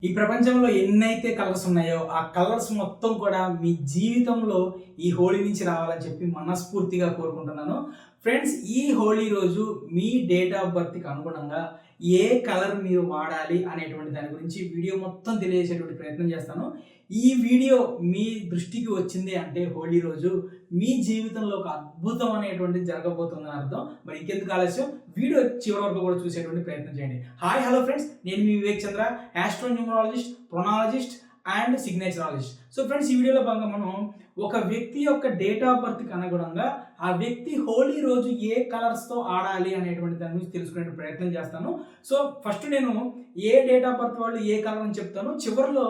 ఈ ప్రపంచంలో ఎన్నైతే కలర్స్ ఉన్నాయో ఆ కలర్స్ మొత్తం కూడా మీ జీవితంలో ఈ హోలీ నుంచి రావాలని చెప్పి మనస్ఫూర్తిగా కోరుకుంటున్నాను. ఫ్రెండ్స్, ఈ హోలీ రోజు మీ డేట్ ఆఫ్ బర్త్‌కి అనుగుణంగా ఏ కలర్ మీరు వాడాలి అనేటువంటి దాని గురించి వీడియో మొత్తం తెలియజేసేటువంటి ప్రయత్నం చేస్తాను. ఈ వీడియో మీ దృష్టికి వచ్చింది అంటే హోలీ రోజు మీ జీవితంలో ఒక అద్భుతం అనేటువంటిది జరగబోతుందని అర్థం. మరి ఇంకెందుకు ఆలస్యం, వీడియో చివరి వరకు కూడా చూసేటువంటి ప్రయత్నం చేయండి. హాయ్ హలో ఫ్రెండ్స్, నేను మీ వివేక్ చంద్ర, ఆస్ట్రోన్యూమరాలజిస్ట్, ప్రొనాలజిస్ట్ అండ్ సిగ్నేచరాలజిస్ట్. సో ఫ్రెండ్స్, ఈ వీడియోలో భాగంగా మనం ఒక వ్యక్తి యొక్క డేట్ ఆఫ్ బర్త్కి అనుగుణంగా ఆ వ్యక్తి హోలీ రోజు ఏ కలర్స్తో ఆడాలి అనేటువంటి దాని గురించి తెలుసుకునే ప్రయత్నం చేస్తాను. సో ఫస్ట్ నేను ఏ డేట్ ఆఫ్ బర్త్ వాళ్ళు ఏ కలర్ అని చెప్తాను, చివరిలో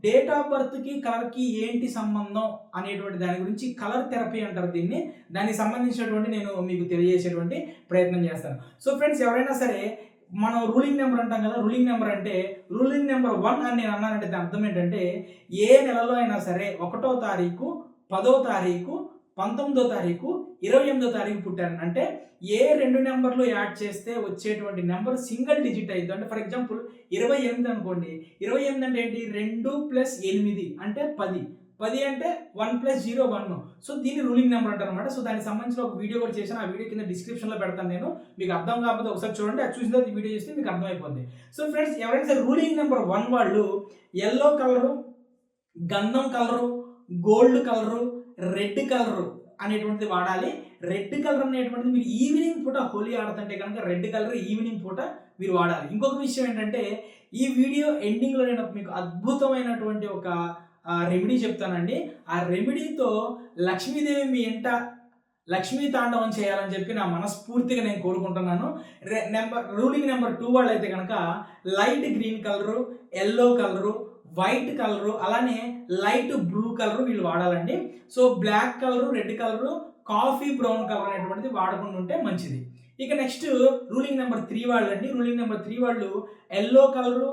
డేట్ ఆఫ్ బర్త్కి కలర్కి ఏంటి సంబంధం అనేటువంటి దాని గురించి కలర్ థెరపీ అంటారు దీన్ని, దానికి సంబంధించినటువంటి నేను మీకు తెలియజేసేటువంటి ప్రయత్నం చేస్తాను. సో ఫ్రెండ్స్, ఎవరైనా సరే మనం రూలింగ్ నెంబర్ అంటాం కదా, రూలింగ్ నెంబర్ అంటే రూలింగ్ నెంబర్ 1 అని నేను అన్నానంటే దాని అర్థం ఏంటంటే ఏ నెలలో అయినా సరే 1వ తారీఖు, 10వ తారీఖు, 19వ తారీఖు, 28వ తారీఖు పుట్టారు అంటే ఏ 2 నెంబర్లు యాడ్ చేస్తే వచ్చేటువంటి నెంబర్ సింగిల్ డిజిట్ అయింది. అంటే ఫర్ ఎగ్జాంపుల్ 28 అనుకోండి, 28 అంటే ఏంటి, 2 + 8 అంటే 10, 10 అంటే 1 + 0 1. సో దీన్ని రూలింగ్ నెంబర్ అంటారు అనమాట. సో దానికి సంబంధించిన ఒక వీడియో కూడా చేశాను, ఆ వీడియో కింద డిస్క్రిప్షన్లో పెడతాను నేను. మీకు అర్థం కాకపోతే ఒకసారి చూడండి, అది చూసిన తర్వాత ఈ వీడియో చేస్తే మీకు అర్థమైపోద్ది. సో ఫ్రెండ్స్, ఎవరైనా సరే రూలింగ్ నెంబర్ 1 వాళ్ళు ఎల్లో కలరు, గంధం colour, gold colour, red colour అనేటువంటిది వాడాలి. రెడ్ కలర్ అనేటువంటిది మీరు ఈవినింగ్ పూట హోలీ ఆడుతుంటే కనుక రెడ్ కలర్ ఈవినింగ్ పూట మీరు వాడాలి. ఇంకొక విషయం ఏంటంటే ఈ వీడియో ఎండింగ్లో నేను మీకు అద్భుతమైనటువంటి ఒక రెమెడీ చెప్తానండి. ఆ రెమెడీతో లక్ష్మీదేవి మీ ఇంట లక్ష్మీ తాండవం చేయాలని చెప్పి నా మనస్ఫూర్తిగా నేను కోరుకుంటున్నాను. రూలింగ్ నెంబర్ 2 వాళ్ళు అయితే కనుక light green colour, yellow colour, white colour, అలానే లైట్ బ్లూ కలరు వీళ్ళు వాడాలండి. So black colour, red colour, coffee brown colour అనేటువంటిది వాడకుండా ఉంటే మంచిది. ఇక నెక్స్ట్ రూలింగ్ నెంబర్ 3 వాళ్ళు అండి. రూలింగ్ నెంబర్ 3 వాళ్ళు yellow colour,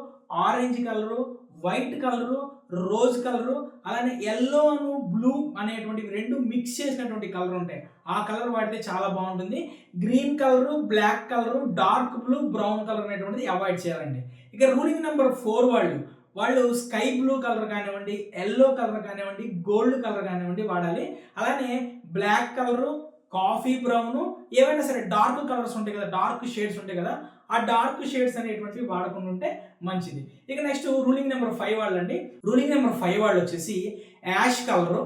orange colour, white colour, rose colour, అలానే ఎల్లో అను బ్లూ అనేటువంటి 2 మిక్స్ చేసినటువంటి కలర్ ఉంటాయి, ఆ కలర్ వాడితే చాలా బాగుంటుంది. Green colour, black colour, dark blue, brown colour అనేటువంటిది అవాయిడ్ చేయాలండి. ఇక రూలింగ్ నెంబర్ 4 వాళ్ళు స్కై బ్లూ కలర్ కానివ్వండి, ఎల్లో కలర్ కానివ్వండి, గోల్డ్ కలర్ కానివ్వండి వాడాలి. అలానే బ్లాక్ కలరు, కాఫీ బ్రౌను, ఏవైనా సరే డార్క్ కలర్స్ ఉంటాయి కదా, డార్క్ షేడ్స్ ఉంటాయి కదా, ఆ డార్క్ షేడ్స్ అనేటువంటివి వాడకుండా ఉంటే మంచిది. ఇక నెక్స్ట్ రూలింగ్ నెంబర్ 5 వాళ్ళు అండి. రూలింగ్ నెంబర్ 5 వాళ్ళు వచ్చేసి ash colour,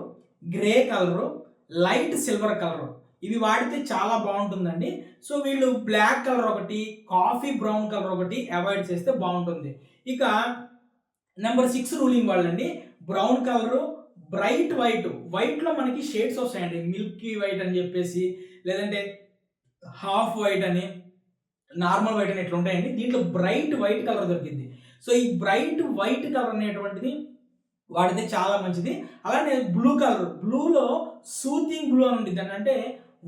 grey colour, light silver colour ఇవి వాడితే చాలా బాగుంటుందండి. సో వీళ్ళు బ్లాక్ కలర్ ఒకటి, కాఫీ బ్రౌన్ కలర్ ఒకటి అవాయిడ్ చేస్తే బాగుంటుంది. ఇక నెంబర్ 6 రూలింగ్ వాళ్ళండి. బ్రౌన్ కలరు, బ్రైట్ వైట్, వైట్లో మనకి షేడ్స్ వస్తాయండి, మిల్కీ వైట్ అని చెప్పేసి, లేదంటే హాఫ్ వైట్ అని, నార్మల్ వైట్ అని ఇట్లా ఉంటాయండి. దీంట్లో బ్రైట్ వైట్ కలర్ దొరికింది. సో ఈ బ్రైట్ వైట్ కలర్ అనేటువంటిది వాడితే చాలా మంచిది. అలానే బ్లూ కలర్, బ్లూలో సూతింగ్ బ్లూ అని ఉంటుంది, అంటే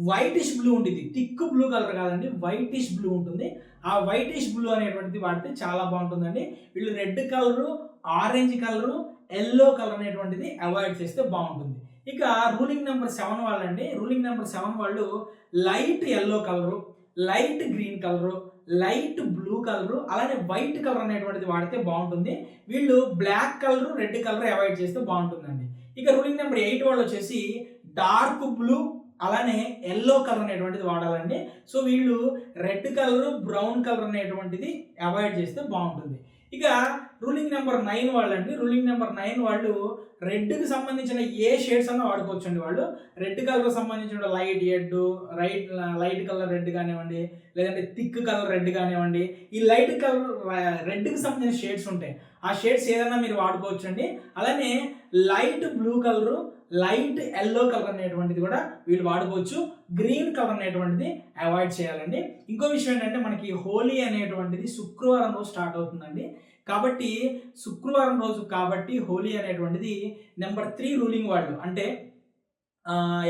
వైటిష్ బ్లూ ఉంటుంది, థిక్ బ్లూ కలర్ కాదండి, వైటిష్ బ్లూ ఉంటుంది. ఆ వైటిష్ బ్లూ అనేటువంటిది వాడితే చాలా బాగుంటుందండి. వీళ్ళు red colour, orange colour, yellow colour అనేటువంటిది అవాయిడ్ చేస్తే బాగుంటుంది. ఇక రూలింగ్ నెంబర్ 7 వాళ్ళండి. రూలింగ్ నెంబర్ 7 వాళ్ళు light yellow colour, light green colour, light blue colour, అలానే వైట్ కలర్ అనేటువంటిది వాడితే బాగుంటుంది. వీళ్ళు black colour, red colour avoid చేస్తే బాగుంటుందండి. ఇక రూలింగ్ నెంబర్ 8 వాళ్ళు వచ్చేసి డార్క్ బ్లూ, అలానే ఎల్లో కలర్ అనేటువంటిది వాడాలండి. సో వీళ్ళు రెడ్ కలరు, బ్రౌన్ కలర్ అనేటువంటిది అవాయిడ్ చేస్తే బాగుంటుంది. ఇక రూలింగ్ నెంబర్ 9 వాళ్ళండి. రూలింగ్ నెంబర్ 9 వాళ్ళు రెడ్కి సంబంధించిన ఏ షేడ్స్ అన్నా వాడుకోవచ్చు అండి. వాళ్ళు రెడ్ కలర్ సంబంధించిన లైట్ ఎడ్, లైట్ కలర్ రెడ్ కానివ్వండి, లేదంటే థిక్ కలర్ రెడ్ కానివ్వండి, ఈ లైట్ కలర్ రెడ్కి సంబంధించిన షేడ్స్ ఉంటాయి, ఆ షేడ్స్ ఏదైనా మీరు వాడుకోవచ్చు అండి. అలానే light blue colour, light yellow colour అనేటువంటిది కూడా వీళ్ళు వాడుకోవచ్చు. గ్రీన్ కలర్ అనేటువంటిది అవాయిడ్ చేయాలండి. ఇంకో విషయం ఏంటంటే మనకి హోలీ అనేటువంటిది శుక్రవారం రోజు స్టార్ట్ అవుతుందండి. కాబట్టి శుక్రవారం రోజు కాబట్టి హోలీ అనేటువంటిది నెంబర్ 3 రూలింగ్ వాళ్ళు, అంటే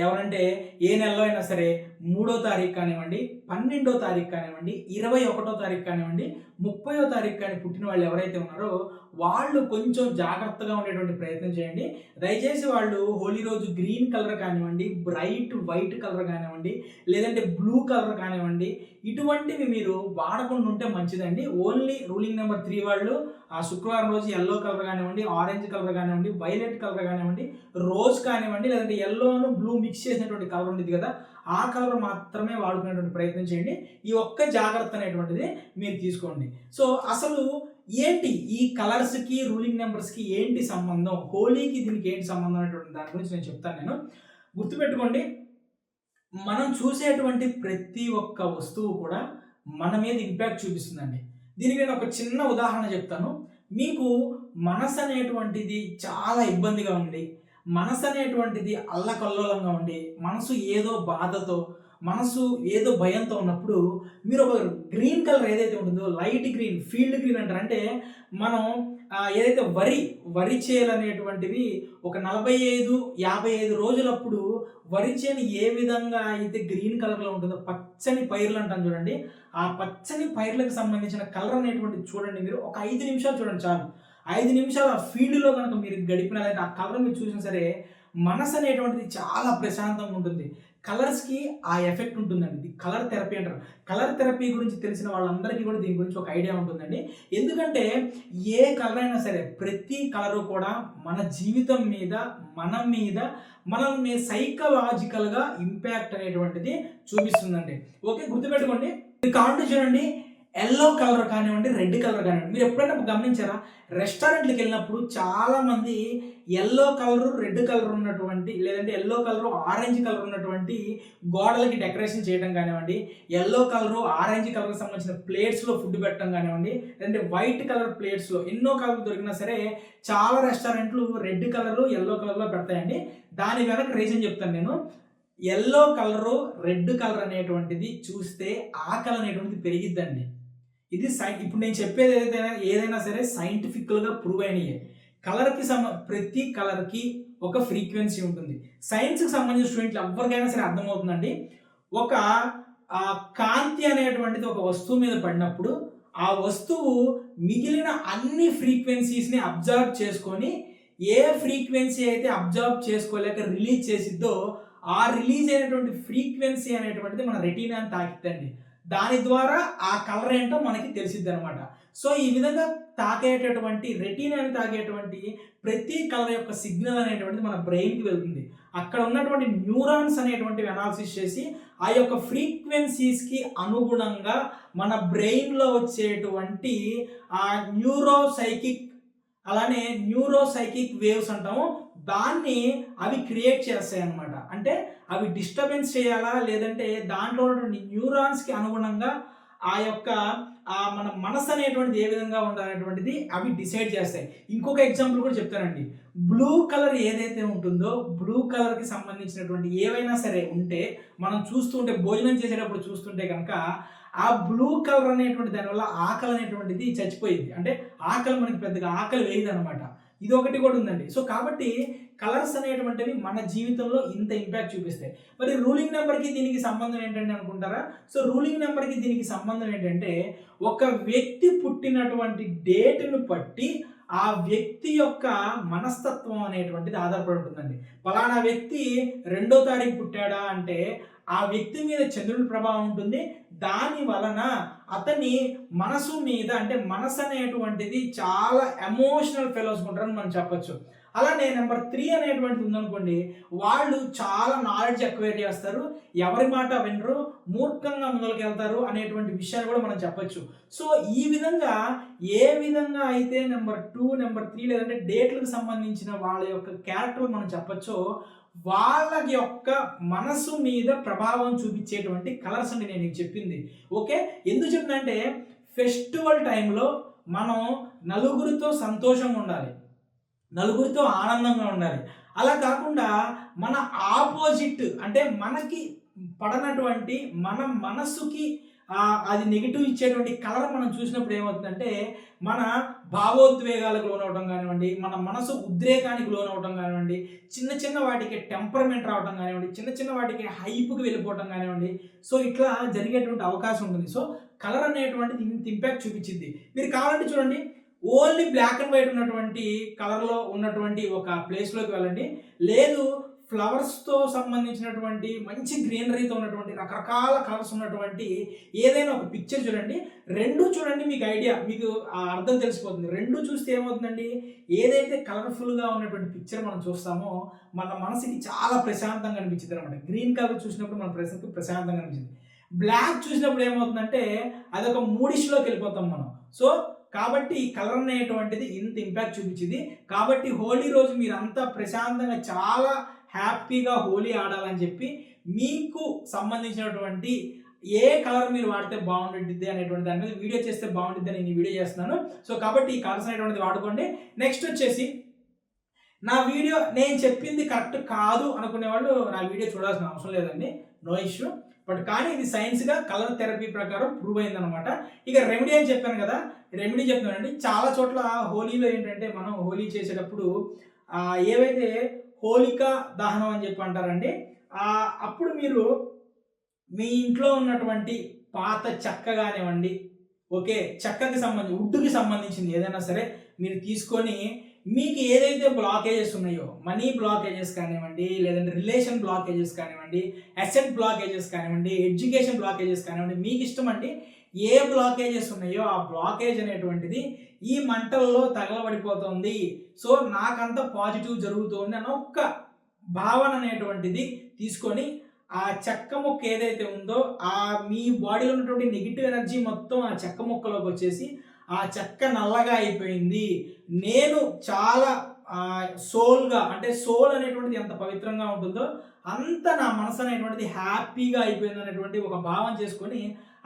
ఎవరంటే ఏ నెలలో అయినా సరే 3వ తారీఖు కానివ్వండి, 12వ తారీఖు కానివ్వండి, 21వ తారీఖు కానివ్వండి, 30వ తారీఖు కానీ పుట్టిన వాళ్ళు ఎవరైతే ఉన్నారో వాళ్ళు కొంచెం జాగ్రత్తగా ఉండేటువంటి ప్రయత్నం చేయండి. దయచేసి వాళ్ళు హోలీ రోజు గ్రీన్ కలర్ కానివ్వండి, బ్రైట్ వైట్ కలర్ కానివ్వండి, లేదంటే బ్లూ కలర్ కానివ్వండి, ఇటువంటివి మీరు వాడకుండా ఉంటే మంచిదండి. ఓన్లీ రూలింగ్ నెంబర్ 3 వాళ్ళు ఆ శుక్రవారం రోజు యెల్లో కలర్ కానివ్వండి, ఆరెంజ్ కలర్ కానివ్వండి, వైలెట్ కలర్ కానివ్వండి, రోజ్ కానివ్వండి, లేదంటే యెల్లోను బ్లూ మిక్స్ చేసినటువంటి కలర్ ఉంటుంది కదా, ఆ కలర్ మాత్రమే వాడుకునేటువంటి ప్రయత్నం చేయండి. ఈ ఒక్క జాగ్రత్త అనేటువంటిది మీరు తీసుకోండి. సో అసలు ఏంటి ఈ కలర్స్కి రూలింగ్ నెంబర్స్కి ఏంటి సంబంధం, హోలీకి దీనికి ఏంటి సంబంధం అనేటువంటి దాని గురించి నేను చెప్తాను. నేను గుర్తుపెట్టుకోండి, మనం చూసేటువంటి ప్రతి ఒక్క వస్తువు కూడా మన మీద ఇంపాక్ట్ చూపిస్తుందండి. దీనికి నేను ఒక చిన్న ఉదాహరణ చెప్తాను. మీకు మనసు అనేటువంటిది చాలా ఇబ్బందిగా ఉండి, మనసు అనేటువంటిది అల్లకల్లోలంగా ఉండి, మనసు ఏదో బాధతో, మనసు ఏదో భయంతో ఉన్నప్పుడు మీరు ఒక గ్రీన్ కలర్ ఏదైతే ఉంటుందో, లైట్ గ్రీన్, ఫీల్డ్ గ్రీన్ అంటారు. అంటే మనం ఏదైతే వరి చేలు అనేటువంటివి ఒక 45-55 రోజులప్పుడు వరి చేను ఏ విధంగా అయితే గ్రీన్ కలర్లో ఉంటుందో, పచ్చని పైర్లు అంటాం చూడండి, ఆ పచ్చని పైర్లకు సంబంధించిన కలర్ అనేటువంటిది చూడండి. మీరు ఒక 5 నిమిషాలు చూడండి చాలు. 5 నిమిషాలు ఆ ఫీల్డ్లో కనుక మీరు గడిపినారంటే ఆ కలర్ మీరు చూసినా సరే మనసు అనేటువంటిది చాలా ప్రశాంతంగా ఉంటుంది. కలర్స్కి ఆ ఎఫెక్ట్ ఉంటుందండి. ఇది కలర్ థెరపీ అంటారు. కలర్ థెరపీ గురించి తెలిసిన వాళ్ళందరికీ కూడా దీని గురించి ఒక ఐడియా ఉంటుందండి. ఎందుకంటే ఏ కలర్ అయినా సరే, ప్రతి కలరు కూడా మన జీవితం మీద, మన మీద, మనల్ని సైకలాజికల్గా ఇంపాక్ట్ అనేటువంటిది చూపిస్తుందండి. ఓకే, గుర్తుపెట్టుకోండి. ఇది కావాలంటే చూడండి, ఎల్లో కలర్ కానివ్వండి, రెడ్ కలర్ కానివ్వండి, మీరు ఎప్పుడైనా గమనించారా? రెస్టారెంట్లకు వెళ్ళినప్పుడు చాలామంది ఎల్లో కలరు, రెడ్ కలర్ ఉన్నటువంటి, లేదంటే ఎల్లో కలరు, ఆరెంజ్ కలర్ ఉన్నటువంటి గోడలకి డెకరేషన్ చేయడం కానివ్వండి, ఎల్లో కలరు, ఆరెంజ్ కలర్కి సంబంధించిన ప్లేట్స్లో ఫుడ్ పెట్టడం కానివ్వండి, లేదంటే వైట్ కలర్ ప్లేట్స్లో ఎన్నో కలర్ దొరికినా సరే చాలా రెస్టారెంట్లు రెడ్ కలరు, ఎల్లో కలర్లో పెడతాయండి. దాని వెనక రీజన్ చెప్తాను నేను. ఎల్లో కలరు, రెడ్ కలర్ అనేటువంటిది చూస్తే ఆకలి అనేటువంటిది పెరిగిద్దండి. ఇది ఇప్పుడు నేను చెప్పేది ఏదైనా సరే సైంటిఫికల్గా ప్రూవ్ అయినయే. కలర్కి ప్రతి కలర్కి ఒక ఫ్రీక్వెన్సీ ఉంటుంది. సైన్స్కి సంబంధించిన స్టూడెంట్లు ఎవరికైనా సరే అర్థమవుతుందండి. ఒక కాంతి అనేటువంటిది ఒక వస్తువు మీద పడినప్పుడు ఆ వస్తువు మిగిలిన అన్ని ఫ్రీక్వెన్సీస్ని అబ్జర్వ్ చేసుకొని ఏ ఫ్రీక్వెన్సీ అయితే అబ్జర్వ్ చేసుకోలేక రిలీజ్ చేసిద్దో ఆ రిలీజ్ అయినటువంటి ఫ్రీక్వెన్సీ అనేటువంటిది మన రెటీనాని తాకిద్దండి. దాని ద్వారా ఆ కలర్ ఏంటో మనకి తెలిసిద్ది అనమాట. సో ఈ విధంగా తాకేటటువంటి రెటీనాని తాకేటువంటి ప్రతి కలర్ యొక్క సిగ్నల్ అనేటువంటిది మన బ్రెయిన్కి వెళ్తుంది. అక్కడ ఉన్నటువంటి న్యూరాన్స్ అనేటువంటివి అనాలిసిస్ చేసి ఆ యొక్క ఫ్రీక్వెన్సీస్కి అనుగుణంగా మన బ్రెయిన్లో వచ్చేటువంటి ఆ న్యూరోసైకిక్ వేవ్స్ అంటాము, దాన్ని అవి క్రియేట్ చేస్తాయి అన్నమాట. అంటే అవి డిస్టర్బెన్స్ చేయాలా, లేదంటే దాంట్లో ఉన్నటువంటి న్యూరాన్స్కి అనుగుణంగా ఆ యొక్క మన మనసు అనేటువంటిది ఏ విధంగా ఉండాలనేటువంటిది అవి డిసైడ్ చేస్తాయి. ఇంకొక ఎగ్జాంపుల్ కూడా చెప్తానండి. బ్లూ కలర్ ఏదైతే ఉంటుందో, బ్లూ కలర్కి సంబంధించినటువంటి ఏవైనా సరే ఉంటే మనం చూస్తుంటే, భోజనం చేసేటప్పుడు చూస్తుంటే కనుక ఆ బ్లూ కలర్ అనేటువంటి దానివల్ల ఆకలి అనేటువంటిది చచ్చిపోయింది. అంటే ఆకలి మనకి పెద్దగా ఆకలి వేయదు అనమాట. ఇది ఒకటి కూడా ఉందండి. సో కాబట్టి కలర్స్ అనేటువంటివి మన జీవితంలో ఇంత ఇంపాక్ట్ చూపిస్తాయి. మరి రూలింగ్ నెంబర్కి దీనికి సంబంధం ఏంటంటే అనుకుంటారా? సో రూలింగ్ నెంబర్కి దీనికి సంబంధం ఏంటంటే, ఒక వ్యక్తి పుట్టినటువంటి డేట్ను బట్టి ఆ వ్యక్తి యొక్క మనస్తత్వం అనేటువంటిది ఆధారపడి ఉంటుందండి. పలానా వ్యక్తి 2వ తారీఖు పుట్టాడా అంటే ఆ వ్యక్తి మీద చంద్రుడి ప్రభావం ఉంటుంది. దాని వలన అతని మనసు మీద, అంటే మనసు అనేటువంటిది చాలా ఎమోషనల్ ఫెలోస్ ఉంటారని మనం చెప్పొచ్చు. అలానే నెంబర్ 3 అనేటువంటిది ఉందనుకోండి, వాళ్ళు చాలా నాలెడ్జ్ ఎక్వైర్ చేస్తారు, ఎవరి మాట వినరు, మూర్ఖంగా ముందుకు వెళ్తారు అనేటువంటి విషయాన్ని కూడా మనం చెప్పొచ్చు. సో ఈ విధంగా ఏ విధంగా అయితే నెంబర్ 2, నెంబర్ 3 లేదంటే డేట్లకు సంబంధించిన వాళ్ళ యొక్క క్యారెక్టర్ మనం చెప్పొచ్చో, వాళ్ళ యొక్క మనసు మీద ప్రభావం చూపించేటువంటి కలర్స్ అండి నేను చెప్పింది. ఓకే, ఎందుకు చెప్తున్నా అంటే, ఫెస్టివల్ టైంలో మనం నలుగురితో సంతోషంగా ఉండాలి, నలుగురితో ఆనందంగా ఉండాలి. అలా కాకుండా మన ఆపోజిట్, అంటే మనకి పడనటువంటి, మన మనసుకి అది నెగిటివ్ ఇచ్చేటువంటి కలర్ మనం చూసినప్పుడు ఏమవుతుందంటే మన భావోద్వేగాలకు లోనవడం కానివ్వండి, మన మనసు ఉద్రేకానికి లోనవడం కానివ్వండి, చిన్న చిన్న వాటికి టెంపర్మెంట్ రావడం కానివ్వండి, చిన్న చిన్న వాటికి హైప్కి వెళ్ళిపోవడం కానివ్వండి, సో ఇట్లా జరిగేటువంటి అవకాశం ఉంటుంది. సో కలర్ అనేటువంటిది ఇంత ఇంపాక్ట్ చూపించింది. మీరు కావాలంటే చూడండి, ఓన్లీ బ్లాక్ అండ్ వైట్ ఉన్నటువంటి కలర్లో ఉన్నటువంటి ఒక ప్లేస్లోకి వెళ్ళండి. లేదు, ఫ్లవర్స్తో సంబంధించినటువంటి మంచి గ్రీనరీతో ఉన్నటువంటి రకరకాల కలర్స్ ఉన్నటువంటి ఏదైనా ఒక పిక్చర్ చూడండి. రెండు చూడండి, మీకు ఐడియా, మీకు ఆ అర్థం తెలిసిపోతుంది. రెండు చూస్తే ఏమవుతుందండి, ఏదైతే కలర్ఫుల్గా ఉన్నటువంటి పిక్చర్ మనం చూస్తామో మన మనసుకి చాలా ప్రశాంతంగా అనిపించింది అనమాట. గ్రీన్ కలర్ చూసినప్పుడు మన ప్రశాంతంగా అనిపించింది. బ్లాక్ చూసినప్పుడు ఏమవుతుందంటే అదొక మూడిష్లోకి వెళ్ళిపోతాం మనం. సో కాబట్టి ఈ కలర్ అనేటువంటిది ఇంత ఇంపాక్ట్ చూపించింది. కాబట్టి హోలీ రోజు మీరంతా ప్రశాంతంగా చాలా హ్యాపీగా హోలీ ఆడాలని చెప్పి మీకు సంబంధించినటువంటి ఏ కలర్ మీరు వాడితే బాగుంటుంది అనేటువంటి దాని మీద వీడియో చేస్తే బాగుంటుంది అని నేను వీడియో చేస్తున్నాను. సో కాబట్టి ఈ కలర్స్ అనేటువంటిది వాడుకోండి. నెక్స్ట్ వచ్చేసి నా వీడియో నేను చెప్పింది కరెక్ట్ కాదు అనుకునే వాళ్ళు నా వీడియో చూడాల్సిన అవసరం లేదండి, నో ఇష్యూ. బట్ కానీ ఇది సైన్స్గా కలర్ థెరపీ ప్రకారం ప్రూవ్ అయిందనమాట. ఇక రెమెడీ అని చెప్పాను కదా, రెమెడీ చెప్తున్నానండి. చాలా చోట్ల హోలీలో ఏంటంటే మనం హోలీ చేసేటప్పుడు ఏవైతే హోలికా దహనం అని చెప్పి అంటారండి, అప్పుడు మీరు మీ ఇంట్లో ఉన్నటువంటి పాత చెక్క కానివ్వండి, ఓకే, చెక్కకి సంబంధించి వుడ్కి సంబంధించింది ఏదైనా సరే మీరు తీసుకొని మీకు ఏదైతే బ్లాకేజెస్ ఉన్నాయో, మనీ బ్లాకేజెస్ కానివ్వండి, లేదంటే రిలేషన్ బ్లాకేజెస్ కానివ్వండి, అసెట్ బ్లాకేజెస్ కానివ్వండి, ఎడ్యుకేషన్ బ్లాకేజెస్ కానివ్వండి, మీకు ఇష్టం అండి ఏ బ్లాకేజెస్ ఉన్నాయో ఆ బ్లాకేజ్ అనేటువంటిది ఈ మంటల్లో తగలబడిపోతుంది, సో నాకంత పాజిటివ్ జరుగుతుంది అన్న ఒక్క భావన అనేటువంటిది తీసుకొని ఆ చెక్క ముక్క ఏదైతే ఉందో మీ బాడీలో ఉన్నటువంటి నెగిటివ్ ఎనర్జీ మొత్తం ఆ చెక్క ముక్కలోకి వచ్చేసి ఆ చెక్క నల్లగా అయిపోయింది, నేను చాలా సోల్గా, అంటే సోల్ అనేటువంటిది ఎంత పవిత్రంగా ఉంటుందో అంత నా మనసు అనేటువంటిది హ్యాపీగా అయిపోయింది అనేటువంటి ఒక భావం చేసుకొని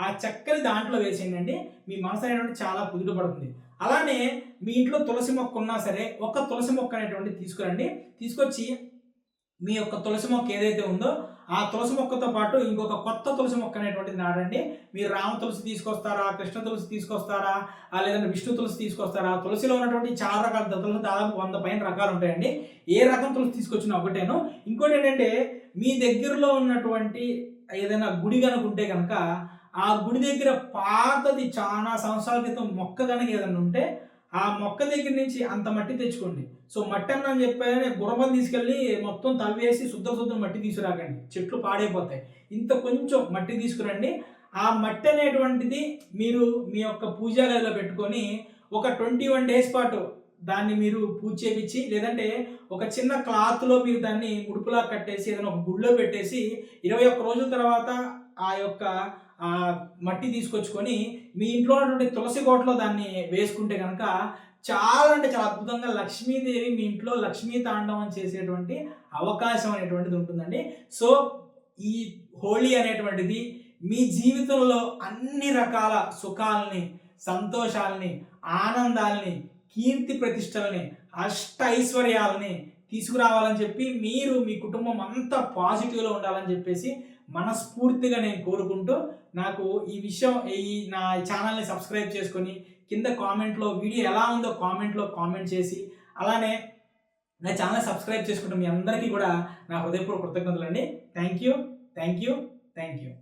ఆ చెక్కని దాంట్లో వేసేయండి. మీ మనసు అనేటువంటి చాలా కుదుట పడుతుంది. అలానే మీ ఇంట్లో తులసి మొక్క ఉన్నా సరే ఒక తులసి మొక్క అనేటువంటిది తీసుకురండి. తీసుకొచ్చి మీ యొక్క తులసి మొక్క ఏదైతే ఉందో ఆ తులసి మొక్కతో పాటు ఇంకొక కొత్త తులసి మొక్క అనేటువంటిది నాడండి. మీరు రామ తులసి తీసుకొస్తారా, కృష్ణ తులసి తీసుకొస్తారా, లేదంటే విష్ణు తులసి తీసుకొస్తారా, తులసిలో ఉన్నటువంటి చాలా రకాల తులసి దాదాపు 100 పైన రకాలు ఉంటాయండి. ఏ రకం తులసి తీసుకొచ్చినా ఒకటేను. ఇంకోటి ఏంటంటే మీ దగ్గరలో ఉన్నటువంటి ఏదైనా గుడి కనుకుంటే కనుక ఆ గుడి దగ్గర పాతది చాలా సంవత్సరాల క్రితం మొక్క కనుక ఏదైనా ఉంటే ఆ మొక్క దగ్గర నుంచి అంత మట్టి తెచ్చుకోండి. సో మట్టి అని చెప్పని గుర్రం తీసుకెళ్ళి మొత్తం తవ్వేసి శుద్ధ మట్టి తీసుకురాకండి, చెట్లు పాడైపోతాయి. ఇంత కొంచెం మట్టి తీసుకురండి. ఆ మట్టి అనేటువంటిది మీరు మీ యొక్క పూజా గదిలో పెట్టుకొని ఒక 21 డేస్ పాటు దాన్ని మీరు పూజ చేయించి, లేదంటే ఒక చిన్న క్లాత్లో మీరు దాన్ని ముడుపులా కట్టేసి ఏదైనా ఒక గుడిలో పెట్టేసి 21 రోజుల తర్వాత ఆ యొక్క మట్టి తీసుకొచ్చుకొని మీ ఇంట్లో ఉన్నటువంటి తులసి కోటలో దాన్ని వేసుకుంటే కనుక చాలా అంటే చాలా అద్భుతంగా లక్ష్మీదేవి మీ ఇంట్లో లక్ష్మీ తాండవం చేసేటువంటి అవకాశం అనేటువంటిది ఉంటుందండి. సో ఈ హోలీ అనేటువంటిది మీ జీవితంలో అన్ని రకాల సుఖాలని, సంతోషాలని, ఆనందాలని, కీర్తి ప్రతిష్టలని, అష్ట ఐశ్వర్యాలని తీసుకురావాలని చెప్పి మీరు మీ కుటుంబం అంతా పాజిటివ్లో ఉండాలని చెప్పేసి మనస్ఫూర్తిగా నేను కోరుకుంటూ, నాకు ఈ విషయం నా ఛానల్ని సబ్స్క్రైబ్ చేసుకొని కింద కామెంట్లో వీడియో ఎలా ఉందో కామెంట్లో కామెంట్ చేసి, అలానే నా ఛానల్ సబ్స్క్రైబ్ చేసుకుంటే మీ అందరికీ కూడా నా హృదయపూర్వక కృతజ్ఞతలు అండి. Thank you.